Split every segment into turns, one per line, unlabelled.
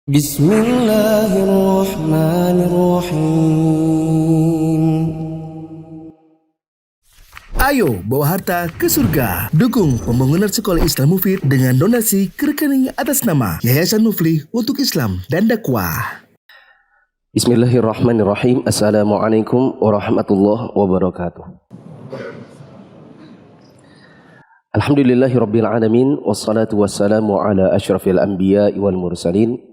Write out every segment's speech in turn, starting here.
Bismillahirrahmanirrahim.
Ayo bawa harta ke surga. Dukung pembangunan sekolah Islam Mufid dengan donasi ke rekening atas nama Yayasan Muflih untuk Islam dan Dakwah.
Bismillahirrahmanirrahim. Assalamualaikum warahmatullahi wabarakatuh. Alhamdulillahirabbil alamin wassalatu wassalamu ala asyrafil anbiya'i wal mursalin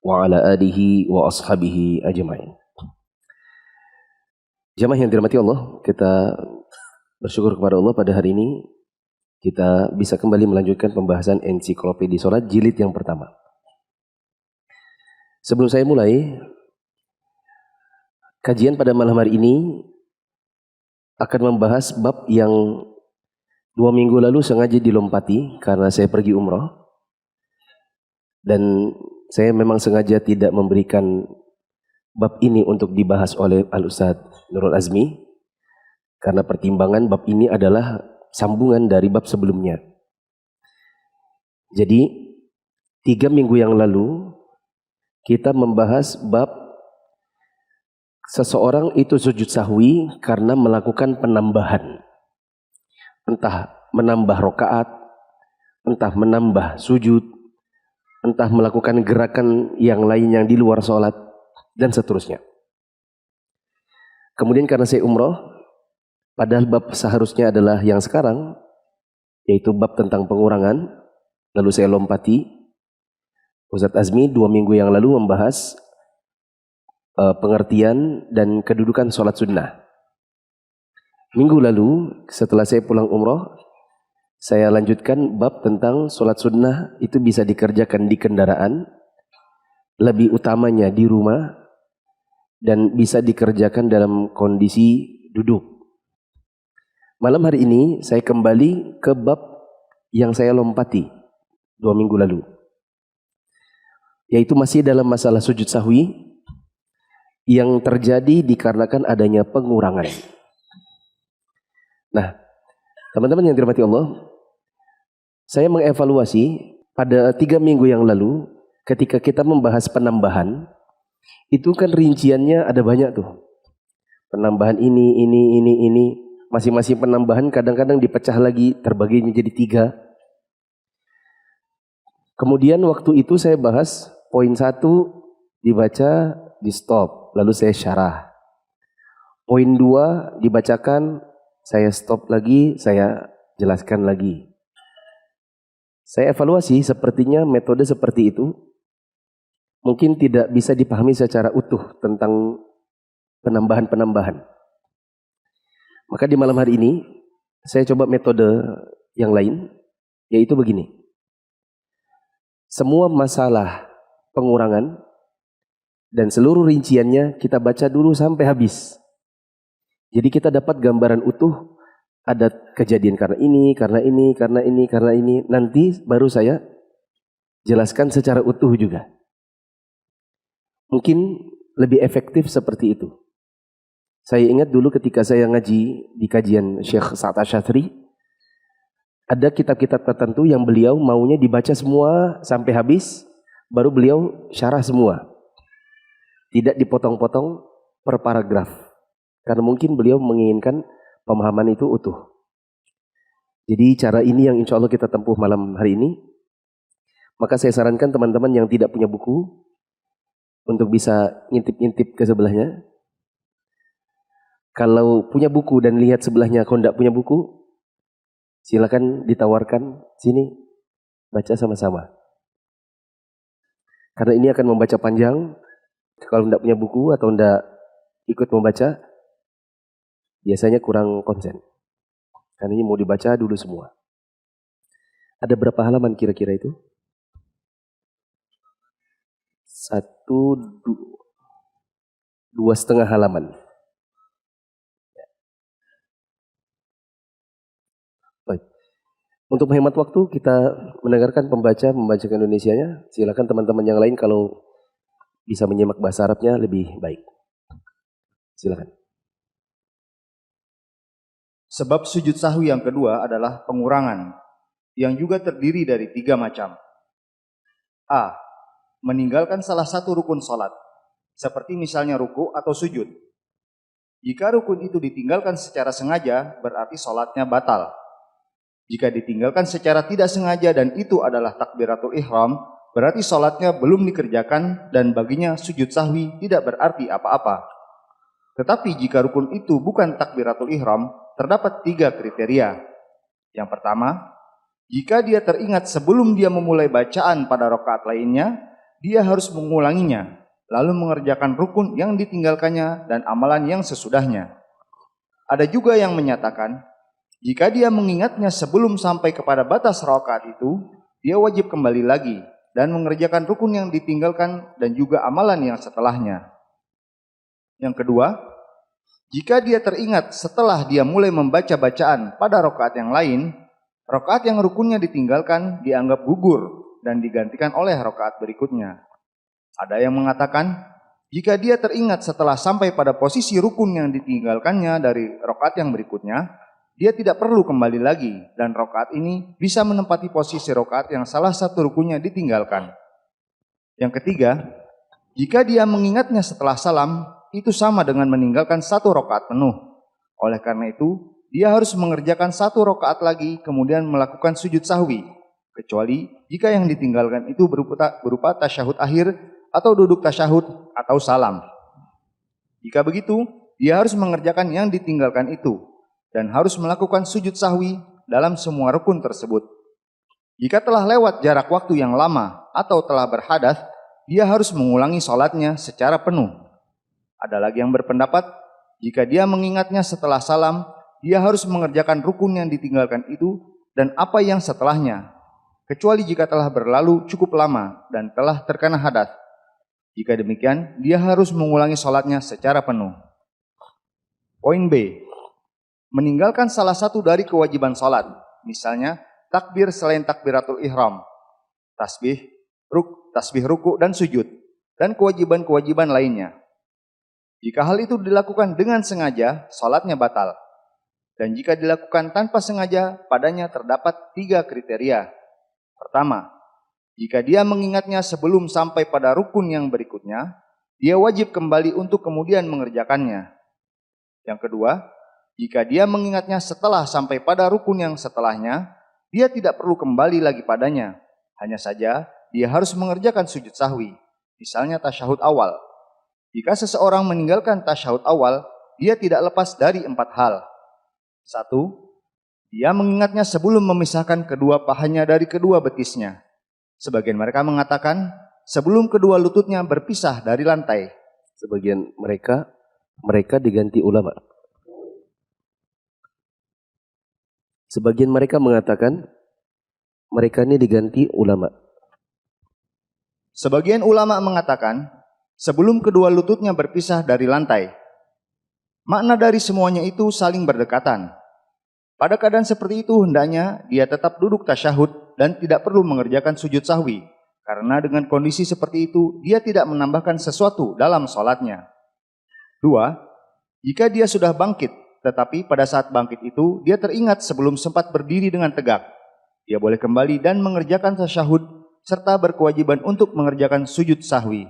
wa ala alihi wa ashabihi ajmain. Jamaah yang dirahmati Allah, kita bersyukur kepada Allah pada hari ini kita bisa kembali melanjutkan pembahasan ensiklopedia salat jilid yang pertama. Sebelum saya mulai kajian pada malam hari ini akan membahas bab yang 2 minggu lalu sengaja dilompati karena saya pergi umrah. Dan saya memang sengaja tidak memberikan bab ini untuk dibahas oleh Al-Ustadz Nurul Azmi. Karena pertimbangan bab ini adalah sambungan dari bab sebelumnya. Jadi 3 minggu yang lalu kita membahas bab seseorang itu sujud sahwi karena melakukan penambahan. Entah menambah rokaat, entah menambah sujud, entah melakukan gerakan yang lain yang di luar sholat, dan seterusnya. Kemudian karena saya umroh, padahal bab seharusnya adalah yang sekarang, yaitu bab tentang pengurangan, lalu saya lompati. Ustadz Azmi 2 minggu yang lalu membahas pengertian dan kedudukan sholat sunnah. Minggu lalu setelah saya pulang umroh, saya lanjutkan bab tentang sholat sunnah itu bisa dikerjakan di kendaraan, lebih utamanya di rumah, dan bisa dikerjakan dalam kondisi duduk. Malam hari ini saya kembali ke bab yang saya lompati 2 minggu lalu, yaitu masih dalam masalah sujud sahwi yang terjadi dikarenakan adanya pengurangan. Nah, teman-teman yang dirahmati Allah, saya mengevaluasi pada 3 minggu yang lalu ketika kita membahas penambahan, itu kan rinciannya ada banyak tuh. Penambahan ini, masing-masing penambahan kadang-kadang dipecah lagi, terbagi menjadi 3. Kemudian waktu itu saya bahas poin 1 dibaca, di stop, lalu saya syarah. Poin 2 dibacakan, saya stop lagi, saya jelaskan lagi. Saya evaluasi sepertinya metode seperti itu mungkin tidak bisa dipahami secara utuh tentang penambahan-penambahan. Maka di malam hari ini saya coba metode yang lain, yaitu begini. Semua masalah pengurangan dan seluruh rinciannya kita baca dulu sampai habis. Jadi kita dapat gambaran utuh, ada kejadian karena ini. Nanti baru saya jelaskan secara utuh juga. Mungkin lebih efektif seperti itu. Saya ingat dulu ketika saya ngaji di kajian Syekh Sa'ad Asy-Syadzili, ada kitab-kitab tertentu yang beliau maunya dibaca semua sampai habis, baru beliau syarah semua. Tidak dipotong-potong per paragraf. Karena mungkin beliau menginginkan pemahaman itu utuh. Jadi cara ini yang insya Allah kita tempuh malam hari ini. Maka saya sarankan teman-teman yang tidak punya buku untuk bisa ngintip-ngintip ke sebelahnya. Kalau punya buku dan lihat sebelahnya kalau tidak punya buku, silakan ditawarkan, sini baca sama-sama. Karena ini akan membaca panjang. Kalau tidak punya buku atau tidak ikut membaca, biasanya kurang konsen. Karena ini mau dibaca dulu semua. Ada berapa halaman kira-kira itu? 2,5 halaman. Baik. Untuk menghemat waktu kita mendengarkan membacakan Indonesianya. Silakan teman-teman yang lain kalau bisa menyimak bahasa Arabnya lebih baik. Silakan.
Sebab sujud sahwi yang kedua adalah pengurangan, yang juga terdiri dari 3 macam. A. meninggalkan salah satu rukun salat, seperti misalnya ruku atau sujud. Jika rukun itu ditinggalkan secara sengaja, berarti salatnya batal. Jika ditinggalkan secara tidak sengaja dan itu adalah takbiratul ihram, berarti salatnya belum dikerjakan dan baginya sujud sahwi tidak berarti apa-apa. Tetapi jika rukun itu bukan takbiratul ihram, terdapat 3 kriteria. Yang pertama, jika dia teringat sebelum dia memulai bacaan pada rakaat lainnya, dia harus mengulanginya, lalu mengerjakan rukun yang ditinggalkannya dan amalan yang sesudahnya. Ada juga yang menyatakan, jika dia mengingatnya sebelum sampai kepada batas rakaat itu, dia wajib kembali lagi dan mengerjakan rukun yang ditinggalkan dan juga amalan yang setelahnya. Yang kedua, jika dia teringat setelah dia mulai membaca bacaan pada rakaat yang lain, rakaat yang rukunnya ditinggalkan dianggap gugur dan digantikan oleh rakaat berikutnya. Ada yang mengatakan, jika dia teringat setelah sampai pada posisi rukun yang ditinggalkannya dari rakaat yang berikutnya, dia tidak perlu kembali lagi dan rakaat ini bisa menempati posisi rakaat yang salah satu rukunnya ditinggalkan. Yang ketiga, jika dia mengingatnya setelah salam, itu sama dengan meninggalkan 1 rakaat penuh. Oleh karena itu, dia harus mengerjakan 1 rakaat lagi kemudian melakukan sujud sahwi, kecuali jika yang ditinggalkan itu berupa tasyahud akhir atau duduk tasyahud atau salam. Jika begitu, dia harus mengerjakan yang ditinggalkan itu dan harus melakukan sujud sahwi dalam semua rukun tersebut. Jika telah lewat jarak waktu yang lama atau telah berhadas, dia harus mengulangi sholatnya secara penuh. Ada lagi yang berpendapat, jika dia mengingatnya setelah salam, dia harus mengerjakan rukun yang ditinggalkan itu dan apa yang setelahnya, kecuali jika telah berlalu cukup lama dan telah terkena hadas. Jika demikian, dia harus mengulangi sholatnya secara penuh. Poin B, meninggalkan salah satu dari kewajiban sholat, misalnya takbir selain takbiratul ihram, tasbih ruku dan sujud, dan kewajiban-kewajiban lainnya. Jika hal itu dilakukan dengan sengaja, sholatnya batal. Dan jika dilakukan tanpa sengaja, padanya terdapat 3 kriteria. Pertama, jika dia mengingatnya sebelum sampai pada rukun yang berikutnya, dia wajib kembali untuk kemudian mengerjakannya. Yang kedua, jika dia mengingatnya setelah sampai pada rukun yang setelahnya, dia tidak perlu kembali lagi padanya. Hanya saja, dia harus mengerjakan sujud sahwi, misalnya tasyahud awal. Jika seseorang meninggalkan tasyahud awal, dia tidak lepas dari 4 hal. 1. Dia mengingatnya sebelum memisahkan kedua pahanya dari kedua betisnya. Sebagian mereka mengatakan, sebelum kedua lututnya berpisah dari lantai.
Sebagian mereka diganti ulama. Sebagian mereka mengatakan mereka ini diganti ulama.
Sebagian ulama mengatakan sebelum kedua lututnya berpisah dari lantai. Makna dari semuanya itu saling berdekatan. Pada keadaan seperti itu hendaknya dia tetap duduk tasyahud dan tidak perlu mengerjakan sujud sahwi, karena dengan kondisi seperti itu dia tidak menambahkan sesuatu dalam sholatnya. 2. Jika dia sudah bangkit, tetapi pada saat bangkit itu dia teringat sebelum sempat berdiri dengan tegak, dia boleh kembali dan mengerjakan tasyahud serta berkewajiban untuk mengerjakan sujud sahwi.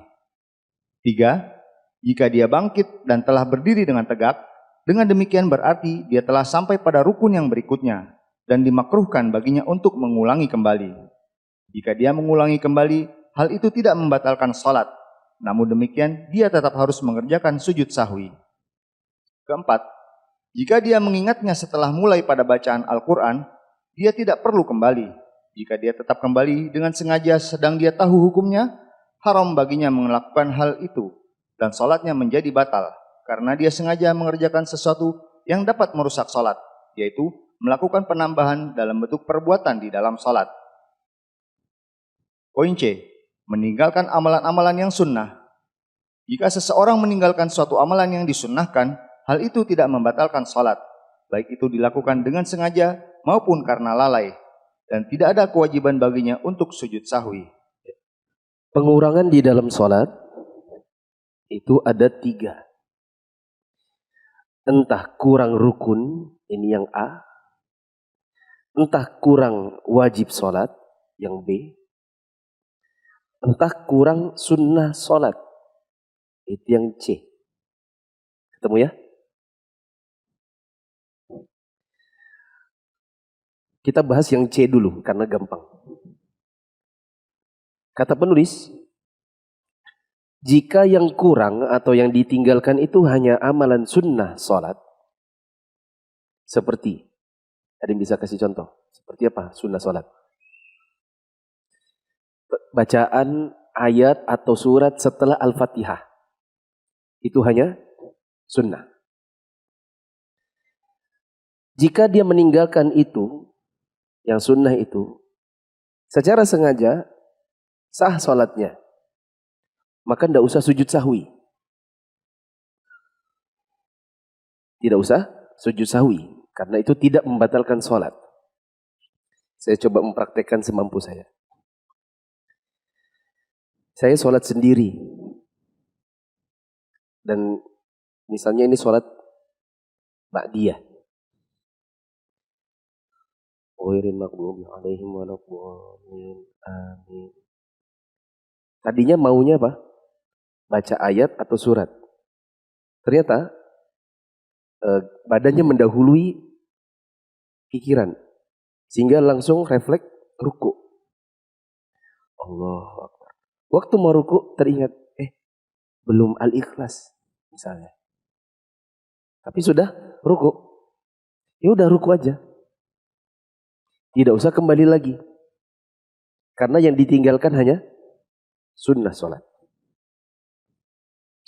3. Jika dia bangkit dan telah berdiri dengan tegak, dengan demikian berarti dia telah sampai pada rukun yang berikutnya dan dimakruhkan baginya untuk mengulangi kembali. Jika dia mengulangi kembali, hal itu tidak membatalkan sholat, namun demikian dia tetap harus mengerjakan sujud sahwi. 4. Jika dia mengingatnya setelah mulai pada bacaan Al-Quran, dia tidak perlu kembali. Jika dia tetap kembali dengan sengaja sedang dia tahu hukumnya, haram baginya melakukan hal itu dan sholatnya menjadi batal karena dia sengaja mengerjakan sesuatu yang dapat merusak sholat, yaitu melakukan penambahan dalam bentuk perbuatan di dalam sholat. Poin C, meninggalkan amalan-amalan yang sunnah. Jika seseorang meninggalkan suatu amalan yang disunnahkan, hal itu tidak membatalkan sholat, baik itu dilakukan dengan sengaja maupun karena lalai, dan tidak ada kewajiban baginya untuk sujud sahwi.
Pengurangan di dalam sholat itu ada 3. Entah kurang rukun, ini yang A. Entah kurang wajib sholat, yang B. entah kurang sunnah sholat. Itu yang C. Ketemu ya? Kita bahas yang C dulu karena gampang. Kata penulis, jika yang kurang atau yang ditinggalkan itu hanya amalan sunnah sholat, seperti, ada yang bisa kasih contoh? Seperti apa sunnah sholat? Bacaan ayat atau surat setelah Al-Fatihah. Itu hanya sunnah. Jika dia meninggalkan itu, yang sunnah itu, secara sengaja, sah sholatnya. Maka tidak usah sujud sahwi. Tidak usah sujud sahwi. Karena itu tidak membatalkan sholat. Saya coba mempraktekkan semampu saya. Saya sholat sendiri. Dan misalnya ini sholat ba'diyah. Ghairil maghdubi 'alaihim waladdallin. Amin. Tadinya maunya apa? Baca ayat atau surat. Ternyata badannya mendahului pikiran. Sehingga langsung refleks ruku. Allahu Akbar. Waktu mau ruku teringat, belum Al-Ikhlas misalnya. Tapi sudah ruku. Ya udah ruku aja. Tidak usah kembali lagi. Karena yang ditinggalkan hanya sunnah sholat.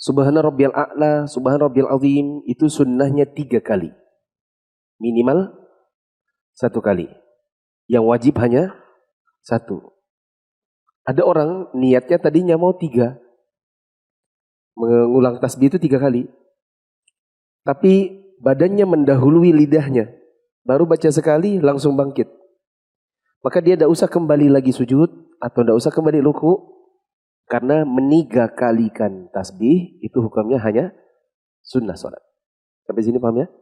Subhana rabbiyal a'la, subhana rabbiyal azim, itu sunnahnya 3 kali. Minimal 1 kali. Yang wajib hanya 1. Ada orang niatnya tadinya mau 3. Mengulang tasbih itu 3 kali. Tapi badannya mendahului lidahnya. Baru baca sekali langsung bangkit. Maka dia tidak usah kembali lagi sujud atau tidak usah kembali ruku. Karena menigakalikan tasbih itu hukumnya hanya sunnah sholat. Sampai sini paham ya?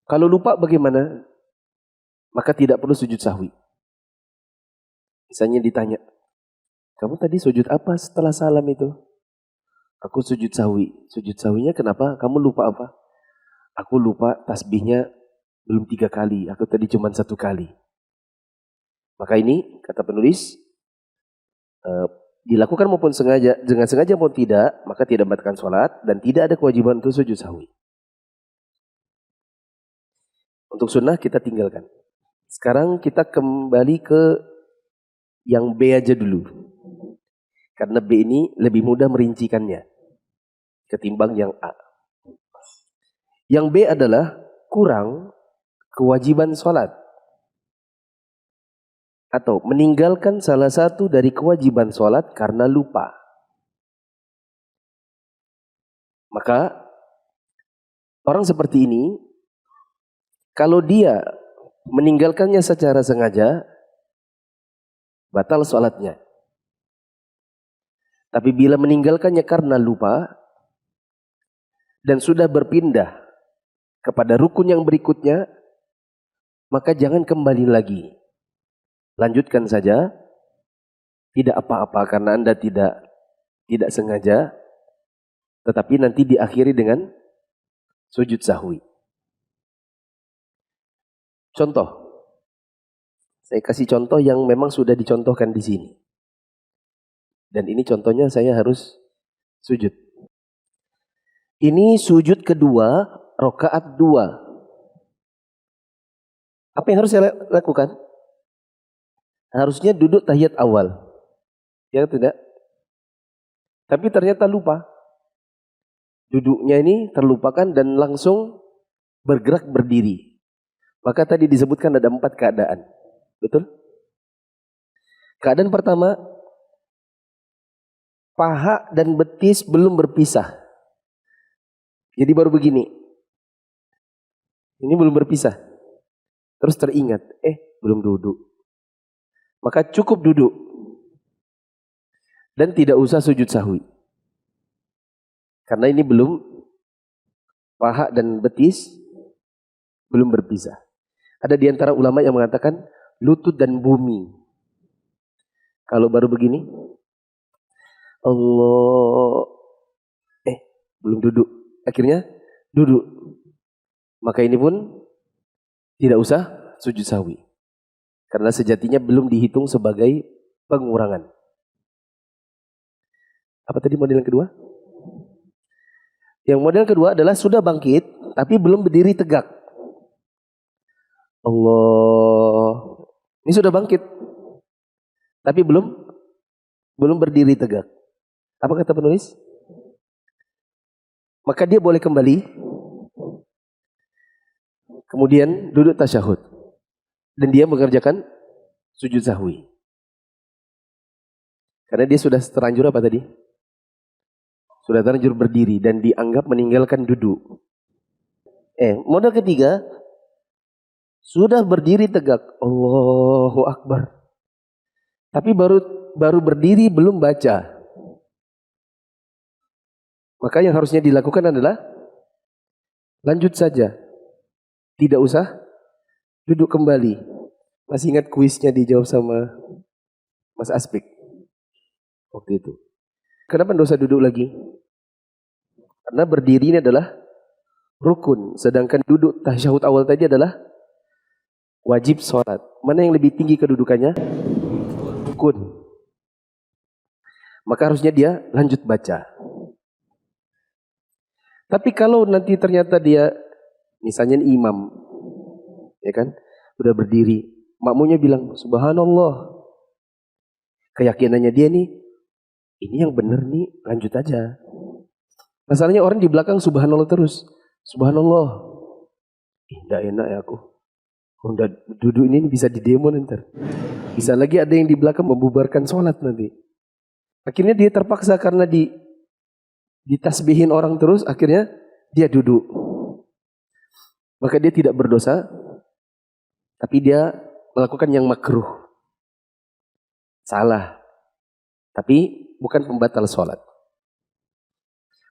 Kalau lupa bagaimana? Maka tidak perlu sujud sahwi. Misalnya ditanya, kamu tadi sujud apa setelah salam itu? Aku sujud sahwi. Sujud sahwinya kenapa? Kamu lupa apa? Aku lupa tasbihnya belum 3 kali. Aku tadi cuma 1 kali. Maka ini, kata penulis, dilakukan maupun sengaja, dengan sengaja maupun tidak, maka tidak membatalkan sholat dan tidak ada kewajiban untuk sujud sahwi. Untuk sunnah kita tinggalkan. Sekarang kita kembali ke yang B aja dulu. Karena B ini lebih mudah merincikannya ketimbang yang A. Yang B adalah kurang kewajiban sholat. Atau meninggalkan salah satu dari kewajiban sholat karena lupa. Maka orang seperti ini, kalau dia meninggalkannya secara sengaja, batal sholatnya. Tapi bila meninggalkannya karena lupa, dan sudah berpindah kepada rukun yang berikutnya, maka jangan kembali lagi. Lanjutkan saja, tidak apa-apa karena Anda tidak sengaja, tetapi nanti diakhiri dengan sujud sahwi. Contoh, saya kasih contoh yang memang sudah dicontohkan di sini. Dan ini contohnya saya harus sujud. Ini sujud kedua, rakaat 2. Apa yang harus saya lakukan? Harusnya duduk tahiyat awal. Ya tidak? Tapi ternyata lupa. Duduknya ini terlupakan dan langsung bergerak berdiri. Maka tadi disebutkan ada 4 keadaan. Betul? Keadaan pertama, paha dan betis belum berpisah. Jadi baru begini. Ini belum berpisah. Terus teringat, belum duduk. Maka cukup duduk. Dan tidak usah sujud sahwi. Karena ini belum, paha dan betis belum berpisah. Ada di antara ulama yang mengatakan lutut dan bumi. Kalau baru begini, Allah, belum duduk. Akhirnya duduk. Maka ini pun tidak usah sujud sahwi. Karena sejatinya belum dihitung sebagai pengurangan. Apa tadi model yang kedua? Yang model kedua adalah sudah bangkit, tapi belum berdiri tegak. Allah, ini sudah bangkit, tapi belum berdiri tegak. Apa kata penulis? Maka dia boleh kembali, kemudian duduk tasyahud, dan dia mengerjakan sujud sahwi. Karena dia sudah terlanjur apa tadi? Sudah terlanjur berdiri dan dianggap meninggalkan duduk. Model ketiga, sudah berdiri tegak, Allahu Akbar. Tapi baru berdiri belum baca. Maka yang harusnya dilakukan adalah lanjut saja. Tidak usah duduk kembali. Masih ingat kuisnya dijawab sama Mas Aspik waktu itu. Kenapa tidak usah duduk lagi? Karena berdiri ini adalah rukun. Sedangkan duduk tasyahud awal tadi adalah wajib sholat. Mana yang lebih tinggi kedudukannya? Rukun. Maka harusnya dia lanjut baca. Tapi kalau nanti ternyata dia, misalnya imam, ya kan, udah berdiri, makmumnya bilang, subhanallah. Keyakinannya dia nih, ini yang benar nih, lanjut aja. Masalahnya orang di belakang subhanallah terus. Subhanallah. Tidak enak ya aku. Kalau udah duduk ini bisa didemo nanti. Bisa lagi ada yang di belakang membubarkan sholat nanti. Akhirnya dia terpaksa karena ditasbihin orang terus, akhirnya dia duduk. Maka dia tidak berdosa, tapi dia melakukan yang makruh. Salah. Tapi bukan pembatal sholat.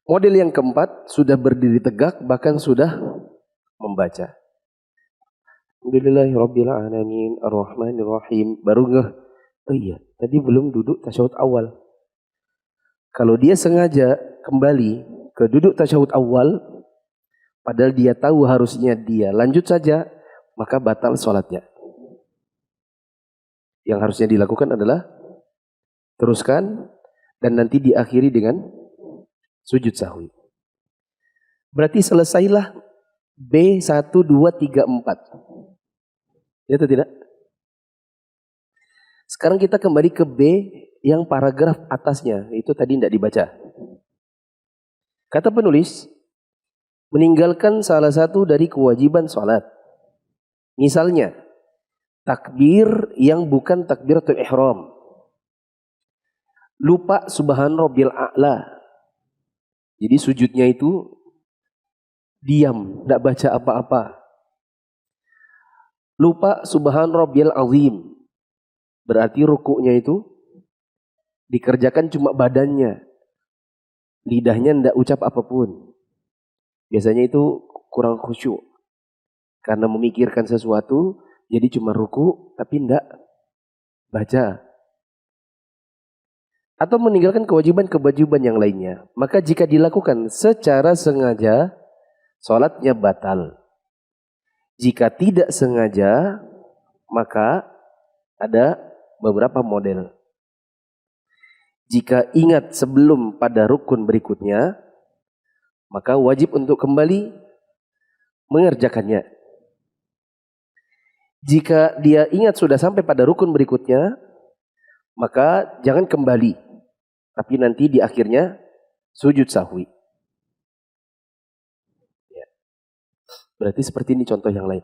Model yang keempat, sudah berdiri tegak, bahkan sudah membaca. Alhamdulillahirrabbilalamin, ar-Rahmanirrahim. Baru ngeh, oh iya, tadi belum duduk tasyahud awal. Kalau dia sengaja kembali ke duduk tasyahud awal, padahal dia tahu harusnya dia lanjut saja, maka batal sholatnya. Yang harusnya dilakukan adalah teruskan dan nanti diakhiri dengan sujud sahwi. Berarti selesailah B1, 2, 3, 4. Ya atau tidak? Sekarang kita kembali ke B yang paragraf atasnya. Itu tadi tidak dibaca. Kata penulis, meninggalkan salah satu dari kewajiban sholat. Misalnya, takbir yang bukan takbiratul ihram. Lupa subhan rabbil a'la. Jadi sujudnya itu diam, tidak baca apa-apa. Lupa subhan rabbil azim. Berarti rukuknya itu dikerjakan cuma badannya. Lidahnya tidak ucap apapun. Biasanya itu kurang khusyuk. Karena memikirkan sesuatu, jadi cuma ruku tapi tidak baca. Atau meninggalkan kewajiban-kewajiban yang lainnya. Maka jika dilakukan secara sengaja, sholatnya batal. Jika tidak sengaja, maka ada beberapa model. Jika ingat sebelum pada rukun berikutnya, maka wajib untuk kembali mengerjakannya. Jika dia ingat sudah sampai pada rukun berikutnya, maka jangan kembali. Tapi nanti di akhirnya sujud sahwi. Ya. Berarti seperti ini contoh yang lain.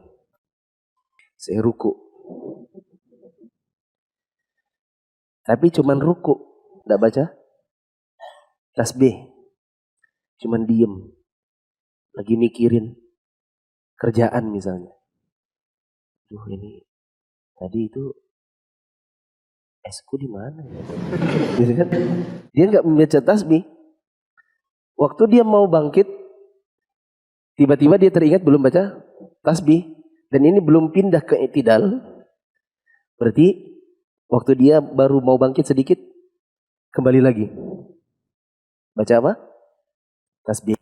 Saya ruku. Tapi cuman ruku. Tidak baca. Tasbih. Cuman diem. Lagi mikirin kerjaan misalnya. Duh ini. Tadi itu esku di mana ya? Dia nggak membaca tasbih. Waktu dia mau bangkit, tiba-tiba dia teringat belum baca tasbih dan ini belum pindah ke i'tidal. Berarti Waktu dia baru mau bangkit sedikit, kembali lagi. Baca apa? Tasbih.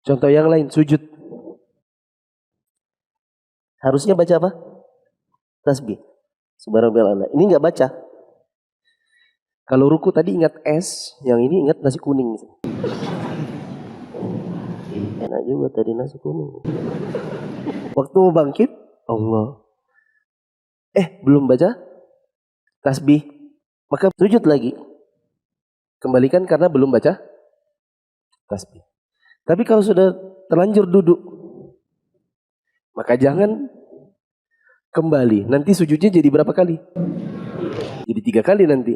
Contoh yang lain, sujud. Harusnya baca apa? Tasbih. Subhanallah. Ini nggak baca. Kalau ruku tadi ingat es, yang ini ingat nasi kuning. Enak juga tadi nasi kuning. Waktu mau bangkit, Allah. Belum baca tasbih. Maka sujud lagi. Kembalikan karena belum baca tasbih. Tapi kalau sudah terlanjur duduk, maka jangan kembali. Nanti sujudnya jadi berapa kali? Jadi 3 kali nanti.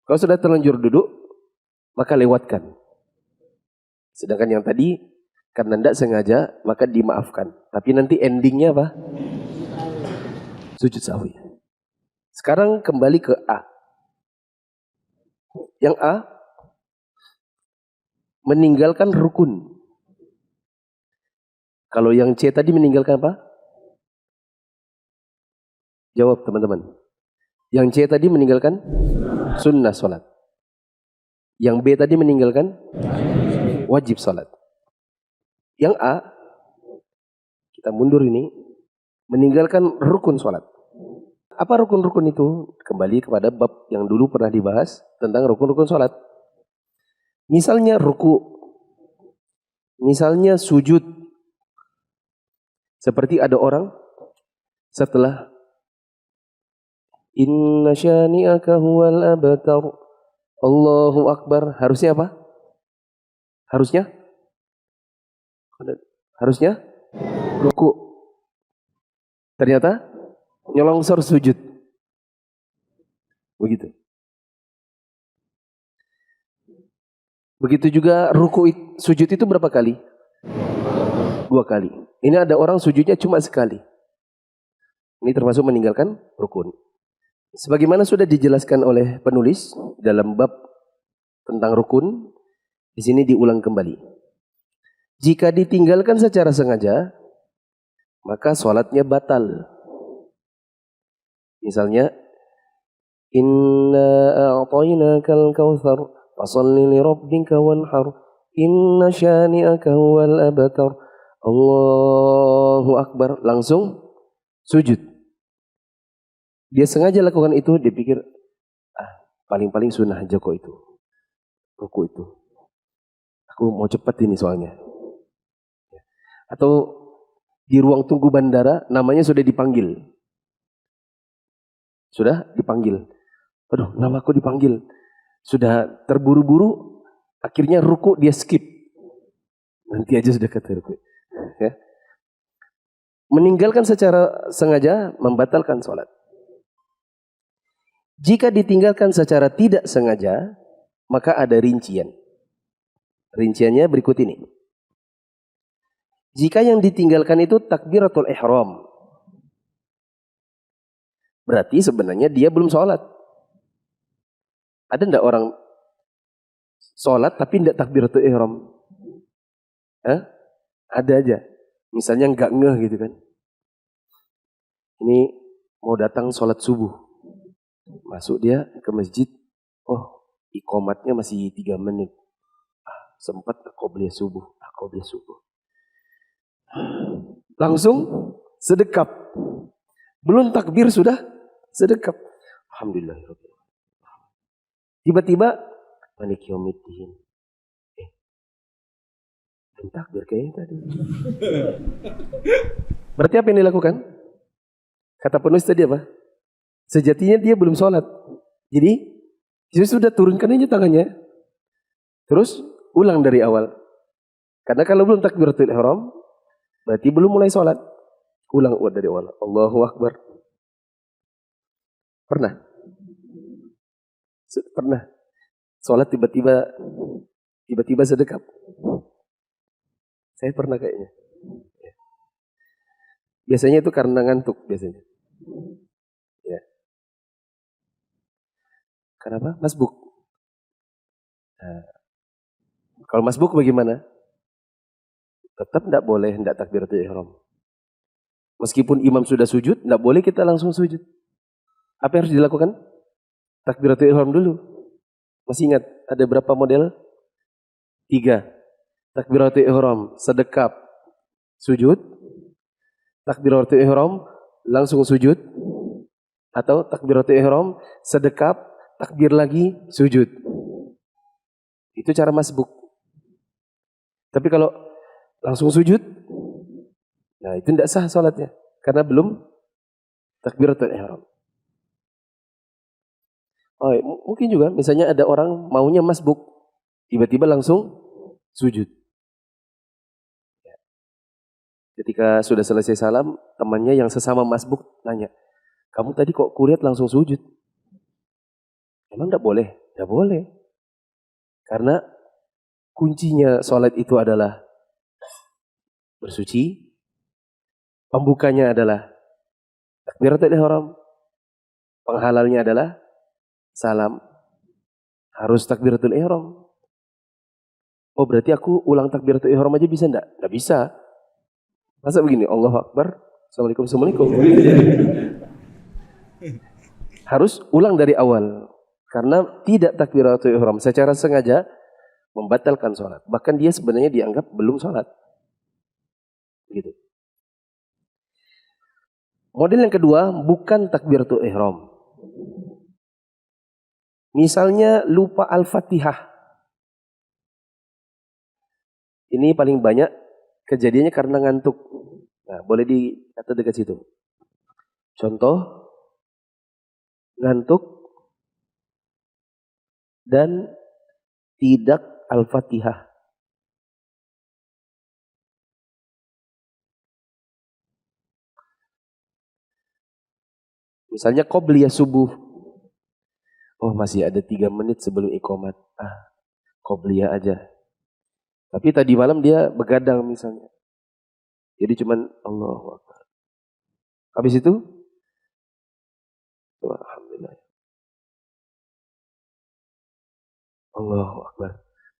Kalau sudah terlanjur duduk, maka lewatkan. Sedangkan yang tadi, karena tidak sengaja, maka dimaafkan. Tapi nanti endingnya apa? Sujud sahwi. Sekarang kembali ke A. Yang A, meninggalkan rukun. Kalau yang C tadi meninggalkan apa? Jawab teman-teman. Yang C tadi meninggalkan sunnah sholat. Yang B tadi meninggalkan wajib sholat. Yang A, kita mundur ini, meninggalkan rukun sholat. Apa rukun-rukun itu? Kembali kepada bab yang dulu pernah dibahas tentang rukun-rukun sholat. Misalnya ruku, misalnya sujud. Seperti ada orang setelah Inna syani'aka huwal abtar. Allahu Akbar. Harusnya apa? Harusnya ruku. Ternyata nyelongsor sujud. Begitu. Begitu juga sujud itu berapa kali? 2 kali. Ini ada orang sujudnya cuma sekali. Ini termasuk meninggalkan rukun. Sebagaimana sudah dijelaskan oleh penulis dalam bab tentang rukun, di sini diulang kembali. Jika ditinggalkan secara sengaja, maka sholatnya batal. Misalnya, Inna a'tainakal kautsar fasholli li rabbika wanhar inna syani'aka huwal abtar. Allahu Akbar, langsung sujud. Dia sengaja lakukan itu, dia pikir paling-paling sunnah aja kok itu. Ruku itu. Aku mau cepat ini soalnya. Atau di ruang tunggu bandara namanya sudah dipanggil. Aduh, namaku dipanggil. Sudah terburu-buru, akhirnya ruku dia skip. Nanti aja sudah kata ruku. Ya. Meninggalkan secara sengaja membatalkan sholat. Jika ditinggalkan secara tidak sengaja, maka ada rincian. Rinciannya berikut ini. Jika yang ditinggalkan itu takbiratul ihram, berarti sebenarnya dia belum sholat. Ada enggak orang sholat tapi enggak takbiratul ihram? Ada aja. Misalnya enggak ngeh gitu kan. Ini mau datang sholat subuh. Masuk dia ke masjid. Oh, iqamatnya masih 3 menit. Sempat qobliyah subuh. Langsung sedekap. Belum takbir sudah sedekap. Alhamdulillah. Tiba-tiba Maliki yaumiddin. Belum takbir kayaknya tadi. Berarti apa yang dilakukan? Kata penulis tadi apa? Sejatinya dia belum sholat. Jadi dia sudah turunkan aja tangannya. Terus ulang dari awal. Karena kalau belum takbiratul ihram, berarti belum mulai sholat. Ulang dari awal. Allahu Akbar. Pernah? Sholat tiba-tiba sedekap. Saya pernah kayaknya. Biasanya itu karena ngantuk biasanya. Ya. Kenapa? Masbuk. Kalau masbuk bagaimana? Tetap tidak boleh, tidak takbiratul ihram. Meskipun imam sudah sujud, tidak boleh kita langsung sujud. Apa yang harus dilakukan? Takbiratul ihram dulu. Masih ingat ada berapa model? 3. Takbiratul ihram sedekap sujud, takbiratul ihram langsung sujud, atau takbiratul ihram sedekap takbir lagi sujud. Itu cara masbuk. Tapi kalau langsung sujud, nah itu tidak sah salatnya karena belum takbiratul ihram. Oh, mungkin juga misalnya ada orang maunya masbuk, tiba-tiba langsung sujud. Ketika sudah selesai salam, temannya yang sesama masbuk nanya, kamu tadi kok kulihat langsung sujud? Emang tidak boleh? Tidak boleh. Karena kuncinya sholat itu adalah bersuci, pembukanya adalah takbiratul ihram, penghalalnya adalah salam. Harus takbiratul ihram. Oh berarti aku ulang takbiratul ihram aja bisa enggak? Enggak bisa. Masa begini, Allahu Akbar, Assalamualaikum, Assalamualaikum. Harus ulang dari awal. Karena tidak takbiratul ihram secara sengaja membatalkan sholat. Bahkan dia sebenarnya dianggap belum sholat. Begitu. Model yang kedua, bukan takbiratul ihram. Misalnya lupa Al-Fatihah. Ini paling banyak kejadiannya karena ngantuk. Nah, boleh dikata dekat situ. Contoh, ngantuk dan tidak Al-Fatihah. Misalnya qobliyah subuh. Oh masih ada 3 menit sebelum iqamat. Qobliyah aja. Tapi tadi malam dia begadang misalnya. Jadi cuman Allahu Akbar. Habis itu, alhamdulillah. Allahu Akbar.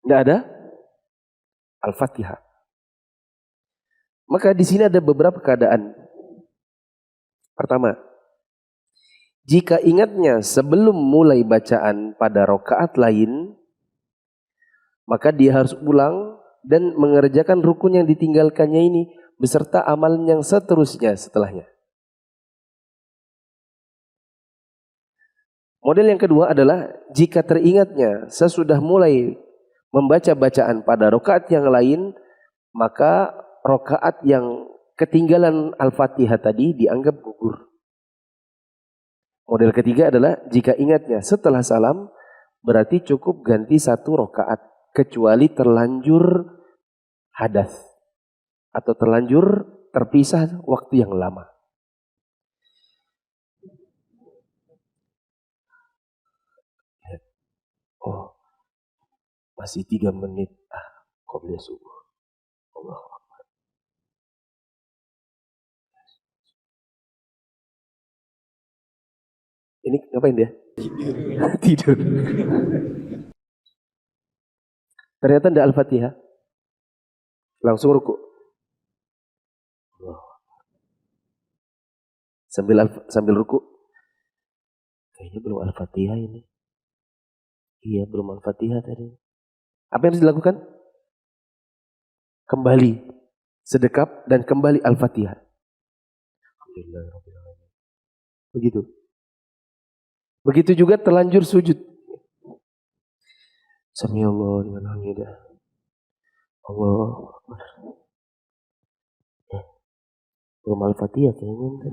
Tidak ada Al-Fatihah. Maka di sini ada beberapa keadaan. Pertama, jika ingatnya sebelum mulai bacaan pada rakaat lain, maka dia harus ulang dan mengerjakan rukun yang ditinggalkannya ini beserta amalan yang seterusnya setelahnya. Model yang kedua adalah jika teringatnya sesudah mulai membaca bacaan pada rakaat yang lain, maka rakaat yang ketinggalan Al-Fatihah tadi dianggap gugur. Model ketiga adalah jika ingatnya setelah salam, berarti cukup ganti 1 rakaat kecuali terlanjur hadas atau terlanjur terpisah waktu yang lama. Oh, masih 3 menit. Qobliyah subuh. Allahu Akbar. Ini ngapain dia? Tidur. Ternyata tidak Al-Fatihah. Langsung ruku. Sambil ruku. Kayaknya belum Al-Fatihah ini. Iya, belum Al-Fatihah tadi. Apa yang harus dilakukan? Kembali sedekap dan kembali Al-Fatihah. Alhamdulillahirrahmanirrahim. Begitu. Begitu juga terlanjur sujud. Samiallahu liman hamidah. Allahu Akbar. Belum Al-Fatihah kayaknya.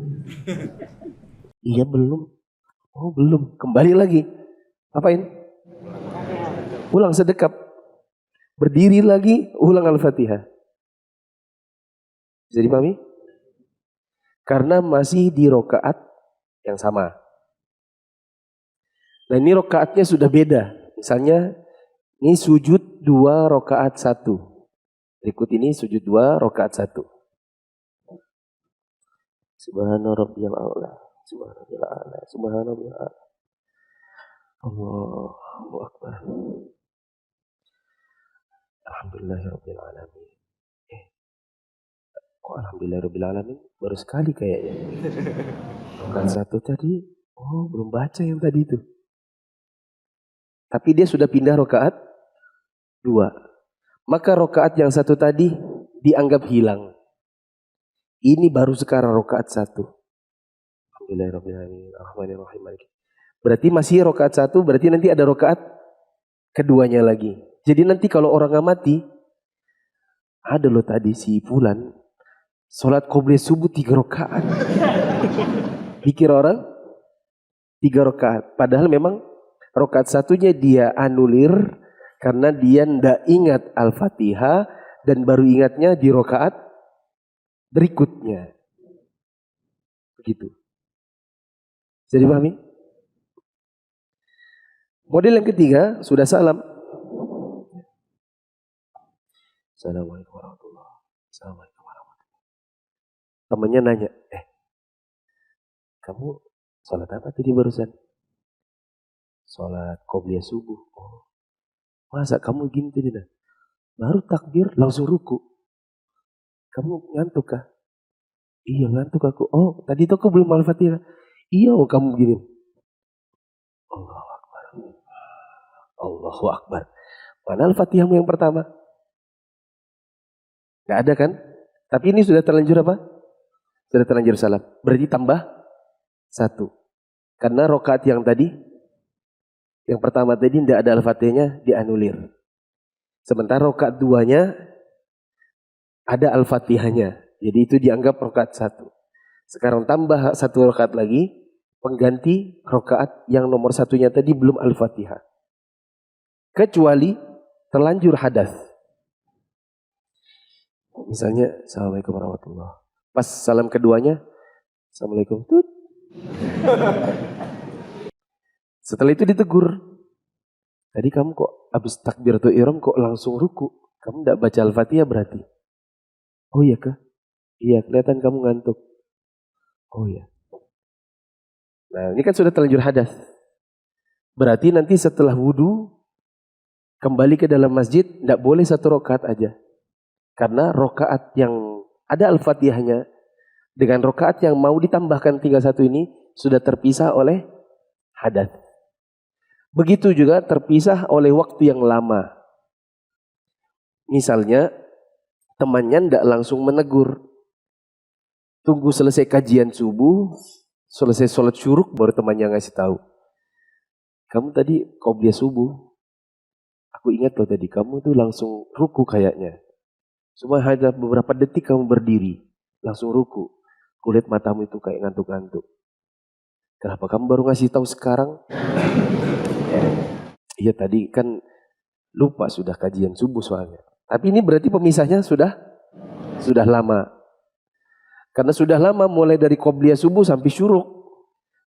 Iya belum. Oh belum. Kembali lagi. Apain? Ulang sedekap. Berdiri lagi, ulang Al-Fatihah. Bisa dipahami? Karena masih di rakaat yang sama. Nah ini rakaatnya sudah beda. Misalnya ini sujud 2 rakaat 1. Berikut ini sujud 2 rakaat 1. Subhana rabbiyal a'la. Subhana rabbiyal a'la. Subhana rabbiyal a'la. Allahu Akbar. Alhamdulillahirabbil alamin. Kok alhamdulillahirabbil alamin? Baru sekali kayaknya. Rakaat 1 tadi Oh, belum baca yang tadi itu. Tapi dia sudah pindah rokaat 2. Maka rokaat yang 1 tadi dianggap hilang. Ini baru sekarang rokaat 1. Alhamdulillahirrahmanirrahim. Ar-Rahmanirrahim. Berarti masih rokaat 1, berarti nanti ada rokaat keduanya lagi. Jadi nanti kalau orang ngamati, ada loh tadi si Fulan, sholat qobliyah subuh 3 rokaat. Dikira orang 3 rokaat. Padahal memang rokaat 1-nya dia anulir karena dia ndak ingat Al-Fatihah dan baru ingatnya di rokaat berikutnya. Begitu. Bisa dipahami? Model yang ketiga sudah salam. Assalamualaikum warahmatullahi wabarakatuh. Assalamualaikum warahmatullahi wabarakatuh. Temannya nanya, kamu sholat apa tadi barusan? Sholat qobliyah subuh. Oh, masa kamu gini tadi? Baru takbir langsung ruku. Kamu ngantuk kah? Iya ngantuk aku. Oh tadi itu aku belum Al-Fatihah. Iya oh kamu gini. Allahu Akbar. Allahu Akbar. Mana Al-Fatihahmu yang pertama? Gak ada kan? Tapi ini sudah terlanjur apa? Sudah terlanjur salam. Berarti tambah 1. Karena rokaat yang tadi, yang pertama tadi tidak ada Al-Fatihahnya, dianulir. Sementara rokaat 2-nya ada Al-Fatihahnya. Jadi itu dianggap rokaat 1. Sekarang tambah 1 rokaat lagi, pengganti rokaat yang nomor 1-nya tadi belum Al-Fatihah. Kecuali terlanjur hadas. Misalnya, Assalamualaikum warahmatullahi wabarakatuh. Pas salam keduanya, Assalamualaikum. Tut. Setelah itu ditegur. Tadi kamu kok habis takbiratul ihram kok langsung ruku? Kamu tidak baca Al-Fatihah berarti? Oh iya kah? Iya, kelihatan kamu ngantuk. Oh iya. Nah, ini kan sudah terlanjur hadas. Berarti nanti setelah wudu kembali ke dalam masjid tidak boleh 1 rakaat aja. Karena rokaat yang ada Al-Fatihahnya dengan rokaat yang mau ditambahkan 31 ini sudah terpisah oleh hadas. Begitu juga terpisah oleh waktu yang lama. Misalnya temannya tidak langsung menegur. Tunggu selesai kajian subuh, selesai sholat syuruk baru temannya ngasih tahu. Kamu tadi qobliyah subuh. Aku ingat loh tadi kamu tuh langsung ruku kayaknya. Cuma hanya beberapa detik kamu berdiri, langsung ruku. Kulit matamu itu kayak ngantuk-ngantuk. Kenapa kamu baru ngasih tahu sekarang? Iya tadi kan lupa sudah kajian subuh soalnya. Tapi ini berarti pemisahnya sudah lama. Karena sudah lama mulai dari qobliyah subuh sampai syuruk.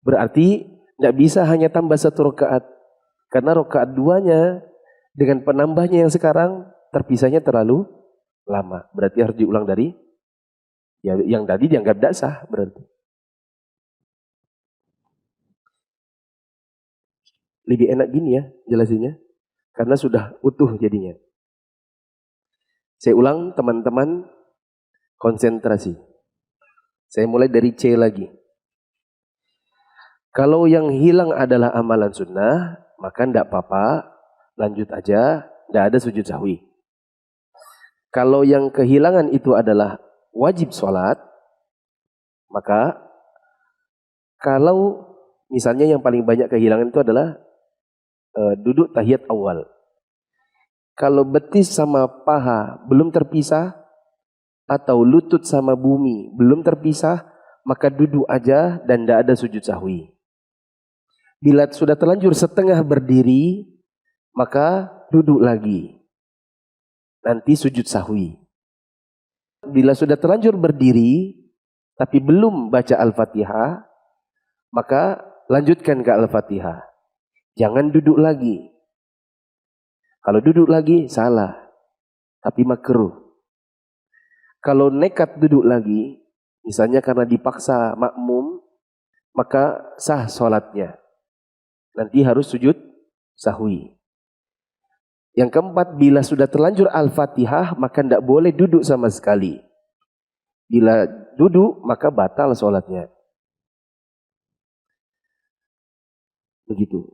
Berarti tidak bisa hanya tambah 1 rakaat. Karena rakaat 2-nya dengan penambahnya yang sekarang terpisahnya terlalu lama. Berarti harus diulang dari yang tadi dianggap tidak sah berarti. Lebih enak gini ya jelasinnya. Karena sudah utuh jadinya. Saya ulang teman-teman konsentrasi. Saya mulai dari C lagi. Kalau yang hilang adalah amalan sunnah, maka tidak apa-apa. Lanjut aja, tidak ada sujud sahwi. Kalau yang kehilangan itu adalah wajib sholat, maka kalau misalnya yang paling banyak kehilangan itu adalah duduk tahiyat awal. Kalau betis sama paha belum terpisah, atau lutut sama bumi belum terpisah, maka duduk aja dan tidak ada sujud sahwi. Bila sudah terlanjur setengah berdiri, maka duduk lagi. Nanti sujud sahwi. Bila sudah terlanjur berdiri, tapi belum baca Al-Fatihah, maka lanjutkan ke Al-Fatihah. Jangan duduk lagi. Kalau duduk lagi, salah. Tapi makruh. Kalau nekat duduk lagi, misalnya karena dipaksa makmum, maka sah sholatnya. Nanti harus sujud sahwi. Yang keempat, bila sudah terlanjur Al-Fatihah, maka tidak boleh duduk sama sekali. Bila duduk, maka batal sholatnya. Begitu.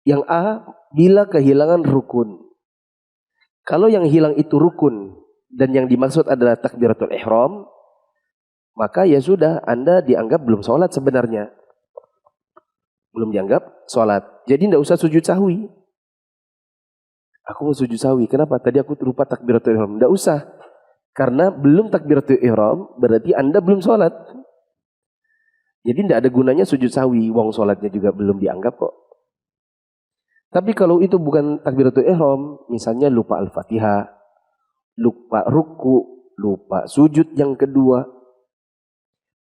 Yang A, bila kehilangan rukun. Kalau yang hilang itu rukun dan yang dimaksud adalah takbiratul ihram, maka ya sudah, Anda dianggap belum sholat sebenarnya. Belum dianggap sholat. Jadi tidak usah sujud sahwi. Aku mau sujud sahwi. Kenapa? Tadi aku lupa takbiratul ihram. Tidak usah. Karena belum takbiratul ihram berarti Anda belum sholat. Jadi tidak ada gunanya sujud sahwi. Wong sholatnya juga belum dianggap kok. Tapi kalau itu bukan takbiratul ihram, misalnya lupa Al-Fatihah, lupa ruku, lupa sujud yang kedua,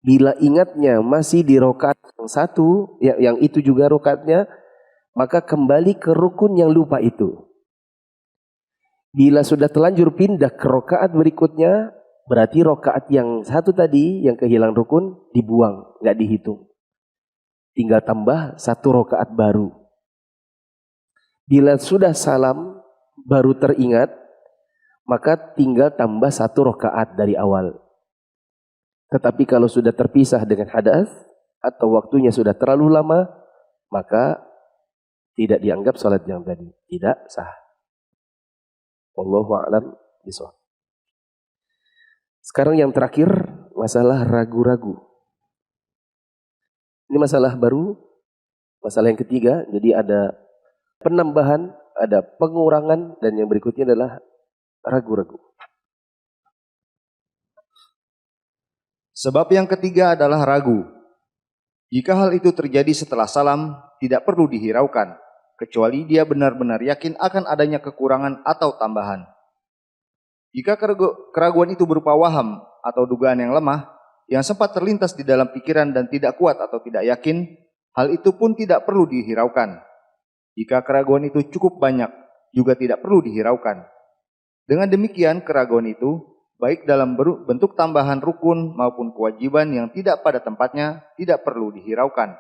bila ingatnya masih di rokaat yang satu, yang itu juga rokaatnya, maka kembali ke rukun yang lupa itu. Bila sudah terlanjur pindah ke rokaat berikutnya, berarti rokaat yang satu tadi, yang kehilangan rukun, dibuang, nggak dihitung. Tinggal tambah satu rokaat baru. Bila sudah salam baru teringat, maka tinggal tambah satu rokaat dari awal. Tetapi kalau sudah terpisah dengan hadas atau waktunya sudah terlalu lama, maka tidak dianggap salat yang tadi, tidak sah. Wallahu a'lam bishawab. Sekarang yang terakhir, masalah ragu-ragu. Ini masalah baru, masalah yang ketiga. Jadi ada penambahan, ada pengurangan, dan yang berikutnya adalah ragu-ragu.
Sebab yang ketiga adalah ragu. Jika hal itu terjadi setelah salam, tidak perlu dihiraukan, kecuali dia benar-benar yakin akan adanya kekurangan atau tambahan. Jika keraguan itu berupa waham atau dugaan yang lemah, yang sempat terlintas di dalam pikiran dan tidak kuat atau tidak yakin, hal itu pun tidak perlu dihiraukan. Jika keraguan itu cukup banyak, juga tidak perlu dihiraukan. Dengan demikian, keraguan itu, baik dalam bentuk tambahan rukun maupun kewajiban yang tidak pada tempatnya, tidak perlu dihiraukan.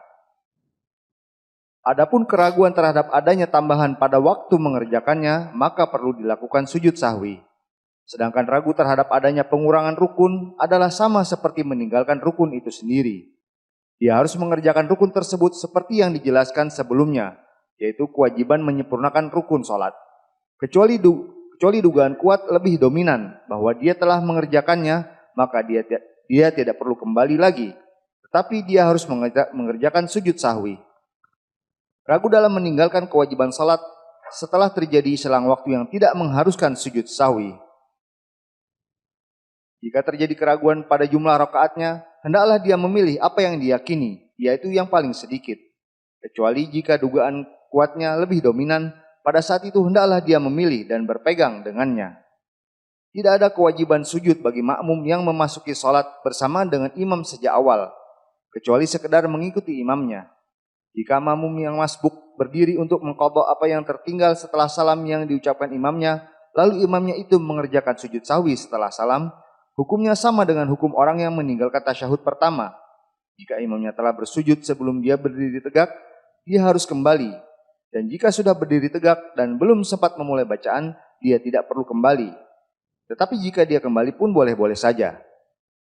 Adapun keraguan terhadap adanya tambahan pada waktu mengerjakannya, maka perlu dilakukan sujud sahwi. Sedangkan ragu terhadap adanya pengurangan rukun adalah sama seperti meninggalkan rukun itu sendiri. Dia harus mengerjakan rukun tersebut seperti yang dijelaskan sebelumnya, yaitu kewajiban menyempurnakan rukun sholat. Kecuali dugaan kuat lebih dominan bahwa dia telah mengerjakannya, maka dia tidak perlu kembali lagi. Tetapi dia harus mengerjakan sujud sahwi. Ragu dalam meninggalkan kewajiban sholat setelah terjadi selang waktu yang tidak mengharuskan sujud sahwi. Jika terjadi keraguan pada jumlah rakaatnya, hendaklah dia memilih apa yang diyakini, yaitu yang paling sedikit. Kecuali jika dugaan kuatnya lebih dominan, pada saat itu hendaklah dia memilih dan berpegang dengannya. Tidak ada kewajiban sujud bagi makmum yang memasuki sholat bersamaan dengan imam sejak awal, kecuali sekedar mengikuti imamnya. Jika makmum yang masbuk berdiri untuk mengqadha apa yang tertinggal setelah salam yang diucapkan imamnya, lalu imamnya itu mengerjakan sujud sahwi setelah salam, hukumnya sama dengan hukum orang yang meninggalkan tasyahud pertama. Jika imamnya telah bersujud sebelum dia berdiri tegak, dia harus kembali. Dan jika sudah berdiri tegak dan belum sempat memulai bacaan, dia tidak perlu kembali. Tetapi jika dia kembali pun boleh-boleh saja.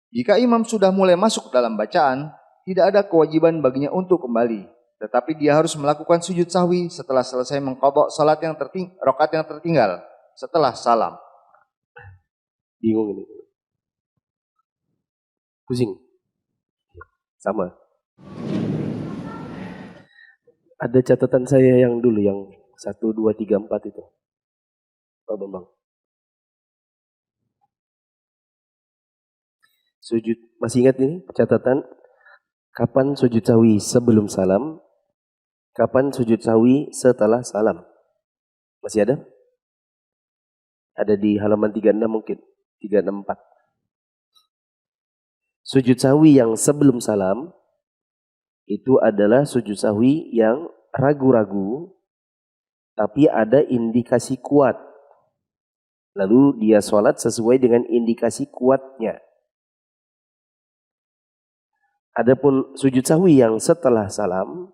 Jika imam sudah mulai masuk dalam bacaan, tidak ada kewajiban baginya untuk kembali. Tetapi dia harus melakukan sujud sahwi setelah selesai mengqadha salat rakaat yang tertinggal setelah salam.
Bingung ini. Pusing. Sama. Ada catatan saya yang dulu, yang 1, 2, 3, 4 itu. Pak Bambang. Sujud, masih ingat ini catatan? Kapan sujud sahwi sebelum salam? Kapan sujud sahwi setelah salam? Masih ada? Ada di halaman 36 mungkin. 364. Sujud sahwi yang sebelum salam itu adalah sujud sahwi yang ragu-ragu tapi ada indikasi kuat. Lalu dia sholat sesuai dengan indikasi kuatnya. Adapun sujud sahwi yang setelah salam